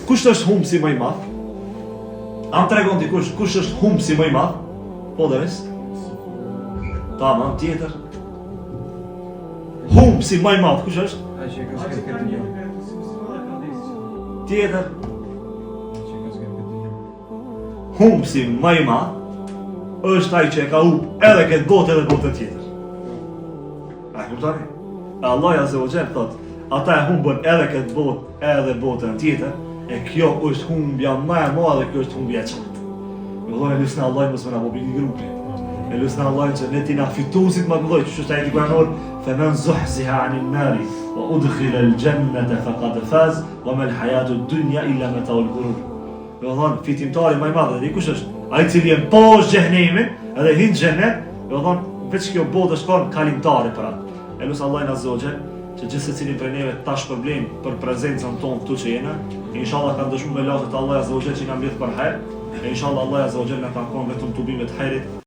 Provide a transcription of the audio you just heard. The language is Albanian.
Kush është humbsi më i madh? Am tregon ti kush është humbsi më i madh? Po dheres? Tamam, tjetër. Humbsi më i madh kush është? Ai që ka zgjedhur këtë dunjë. Tjetër. Që ka zgjedhur këtë dunjë. Humbsi më i madh është ai që e ka humb edhe këtë botë edhe botën tjetër. A kuptoni? Allah Azza wa Jall thot, ata e humbën edhe këtë botë edhe botën tjetër, e kjo është humbja më e madhe, kjo është humbja e qartë. Vëllai lusna Allah mos më na bëj një grup. E lusna Allah që ne tina fituesit më vëllai, që është ai kuranor, "Faman zuhziha 'anil nari wa udkhila al-jannata faqad faz wa ma al-hayatu ad-dunya illa mata'ul ghurur." Vëllai fitimtari më i madh dhe kush është? Ai cili e poshtë xhenemin, edhe hin xhenet, vëllai veç kjo botë është kon kalimtare për atë. E lusna Allah Azza wa Jall që gjithë secili prej neve tash problem për prezencën tonë këtu që jena, inshallah kanë dëshmuar me lafët Allah Azza wa Jall që na mbledh për hajr, e inshallah Allah Azza wa Jall na takon vetëm tubimet hajrit.